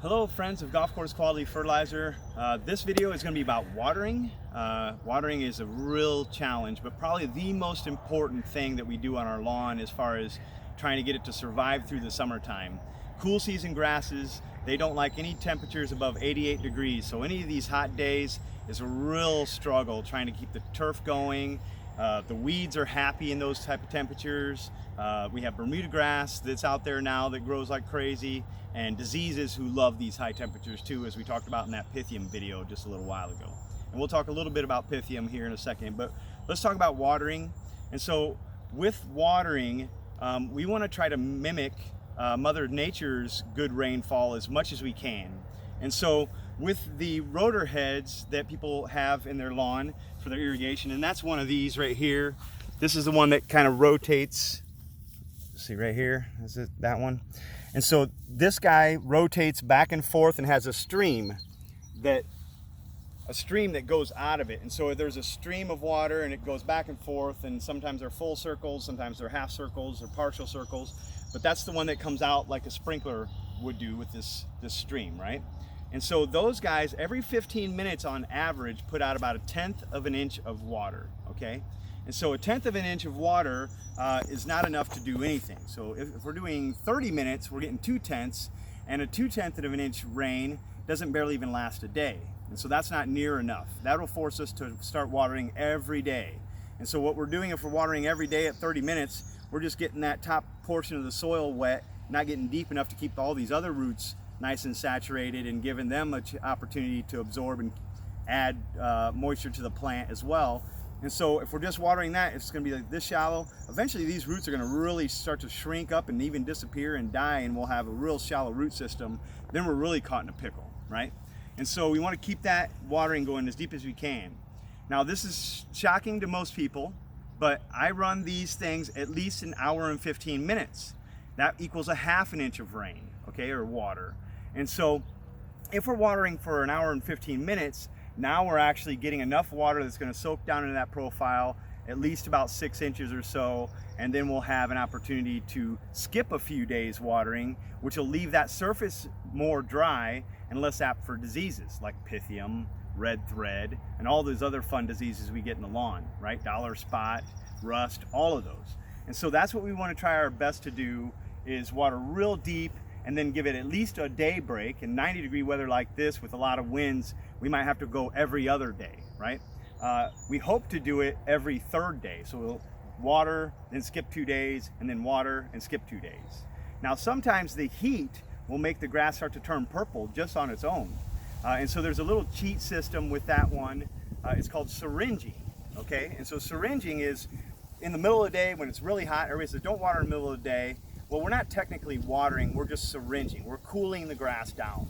Hello friends of Golf Course Quality Fertilizer. This video is going to be about watering. Watering is a real challenge, but probably the most important thing that we do on our lawn as far as trying to get it to survive through the summertime. Cool season grasses, they don't like any temperatures above 88 degrees, so any of these hot days is a real struggle trying to keep the turf going. The weeds are happy in those type of temperatures. We have Bermuda grass that's out there now that grows like crazy, and diseases who love these high temperatures too, as we talked about in that Pythium video just a little while ago. And we'll talk a little bit about Pythium here in a second, but let's talk about watering. And so with watering, we want to try to mimic Mother Nature's good rainfall as much as we can. And so with the rotor heads that people have in their lawn for their irrigation, and that's one of these right here. This is the one that kind of rotates. See right here, is it that one? And so this guy rotates back and forth and has a stream that goes out of it. And so there's a stream of water and it goes back and forth, and sometimes they're full circles, sometimes they're half circles or partial circles, but that's the one that comes out like a sprinkler would do with this stream, right? And so those guys every 15 minutes on average put out about 1/10 of an inch of water, okay? And so 1/10 of an inch of water is not enough to do anything. So if we're doing 30 minutes, we're getting 2/10, and a 2/10 of an inch rain doesn't barely even last a day. And so that's not near enough. That'll force us to start watering every day. And so what we're doing, if we're watering every day at 30 minutes, we're just getting that top portion of the soil wet, not getting deep enough to keep all these other roots nice and saturated and giving them an opportunity to absorb and add moisture to the plant as well. And so if we're just watering that, it's going to be like this shallow. Eventually these roots are going to really start to shrink up and even disappear and die, and we'll have a real shallow root system. Then we're really caught in a pickle, right? And so we want to keep that watering going as deep as we can. Now this is shocking to most people, but I run these things at least 1 hour and 15 minutes. That equals 1/2 inch of rain, okay, or water. And so if we're watering for 1 hour and 15 minutes, now we're actually getting enough water that's going to soak down into that profile at least about 6 inches or so, and then we'll have an opportunity to skip a few days watering, which will leave that surface more dry and less apt for diseases like Pythium, red thread, and all those other fun diseases we get in the lawn, right? Dollar spot, rust, all of those. And so that's what we want to try our best to do, is water real deep and then give it at least a day break. In 90-degree weather like this with a lot of winds, we might have to go every other day, right? We hope to do it every 3rd day. So we'll water, then skip 2 days, and then water and skip 2 days. Now sometimes the heat will make the grass start to turn purple just on its own. And so there's a little cheat system with that one. It's called syringing, okay? And so syringing is in the middle of the day when it's really hot. Everybody says don't water in the middle of the day. Well, we're not technically watering, we're just syringing. We're cooling the grass down.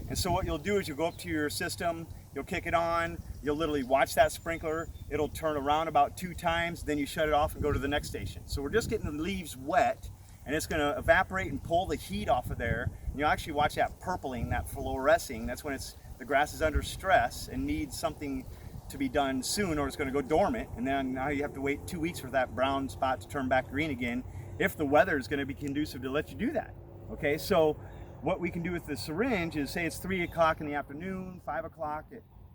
And so what you'll do is you'll go up to your system, you'll kick it on, you'll literally watch that sprinkler, it'll turn around about 2 times, then you shut it off and go to the next station. So we're just getting the leaves wet, and it's gonna evaporate and pull the heat off of there. And you'll actually watch that purpling, that fluorescing. That's when the grass is under stress and needs something to be done soon, or it's gonna go dormant. And then now you have to wait 2 weeks for that brown spot to turn back green again, if the weather is going to be conducive to let you do that. Okay, so what we can do with the syringe is, say it's 3 o'clock in the afternoon, 5 o'clock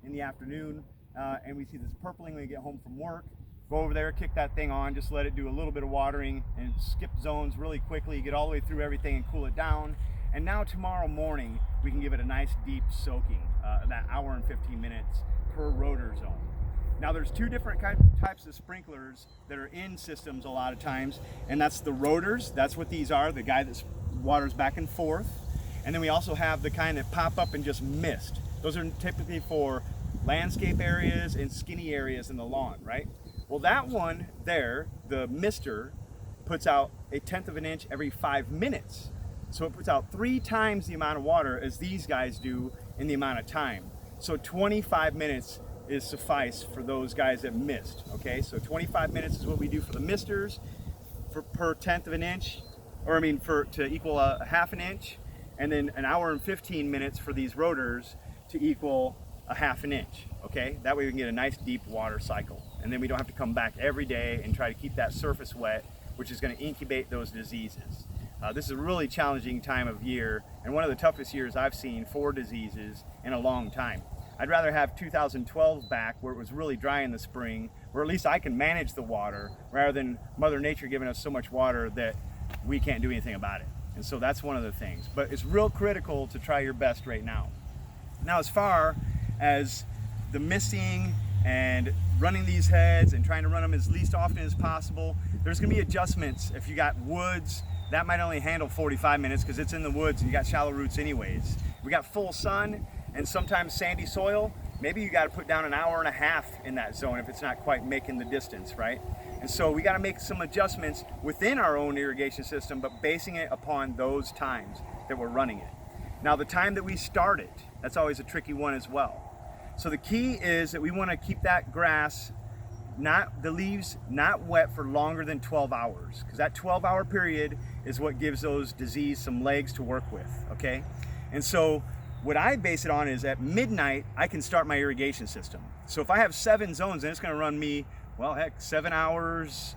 in the afternoon, and we see this purpling when we get home from work. Go over there, kick that thing on, just let it do a little bit of watering and skip zones really quickly, get all the way through everything and cool it down. And now tomorrow morning, we can give it a nice deep soaking, that hour and 15 minutes per rotor zone. Now there's 2 different types of sprinklers that are in systems a lot of times, and that's the rotors. That's what these are, the guy that waters back and forth. And then we also have the kind that pop up and just mist. Those are typically for landscape areas and skinny areas in the lawn, right? Well, that one there, the mister, puts out 1/10 of an inch every 5 minutes. So it puts out 3 times the amount of water as these guys do in the amount of time. So 25 minutes is suffice for those guys that missed, okay? So 25 minutes is what we do for the misters per 1/10 of an inch, or to equal a 1/2 an inch, and then 1 hour and 15 minutes for these rotors to equal a 1/2 an inch, okay? That way we can get a nice deep water cycle, and then we don't have to come back every day and try to keep that surface wet, which is going to incubate those diseases. This is a really challenging time of year and one of the toughest years I've seen for diseases in a long time. I'd rather have 2012 back where it was really dry in the spring, where at least I can manage the water, rather than Mother Nature giving us so much water that we can't do anything about it. And so that's one of the things. But it's real critical to try your best right now. Now, as far as the misting and running these heads and trying to run them as least often as possible, there's going to be adjustments. If you got woods, that might only handle 45 minutes because it's in the woods and you got shallow roots anyways. We got full sun and sometimes sandy soil, maybe you got to put down an hour and a half in that zone if it's not quite making the distance, right? And so we got to make some adjustments within our own irrigation system, but basing it upon those times that we're running it. Now, the time that we start it, that's always a tricky one as well. So the key is that we want to keep that grass, the leaves not wet for longer than 12 hours, because that 12-hour period is what gives those disease some legs to work with, okay? And so what I base it on is at midnight, I can start my irrigation system. So if I have 7 zones, then it's going to run me, well, heck, 7 hours,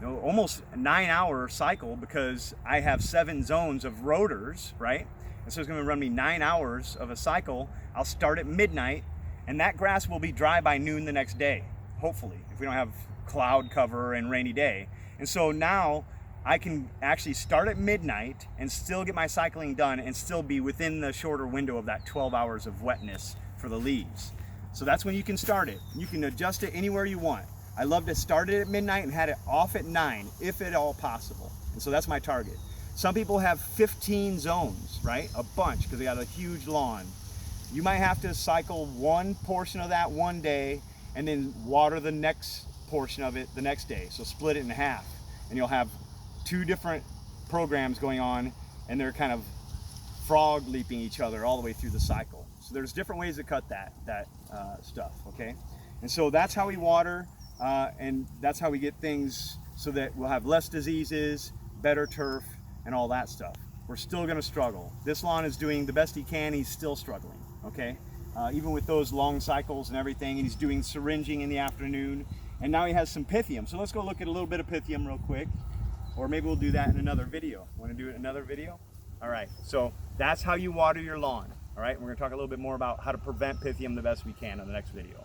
almost 9-hour cycle, because I have 7 zones of rotors, right? And so it's going to run me 9 hours of a cycle. I'll start at midnight, and that grass will be dry by noon the next day, hopefully, if we don't have cloud cover and rainy day. And so now I can actually start at midnight and still get my cycling done and still be within the shorter window of that 12 hours of wetness for the leaves. So that's when you can start it. You can adjust it anywhere you want. I love to start it at midnight and had it off at 9, if at all possible. And so that's my target. Some people have 15 zones, right? A bunch, because they got a huge lawn. You might have to cycle one portion of that one day and then water the next portion of it the next day. So split it in half, and you'll have 2 different programs going on, and they're kind of frog leaping each other all the way through the cycle. So there's different ways to cut that stuff, okay? And so that's how we water, and that's how we get things so that we'll have less diseases, better turf, and all that stuff. We're still gonna struggle. This lawn is doing the best he can, he's still struggling, okay? Even with those long cycles and everything, and he's doing syringing in the afternoon, and now he has some Pythium. So let's go look at a little bit of Pythium real quick, or maybe we'll do that in another video. Want to do it in another video? All right, so that's how you water your lawn. All right, we're gonna talk a little bit more about how to prevent Pythium the best we can in the next video.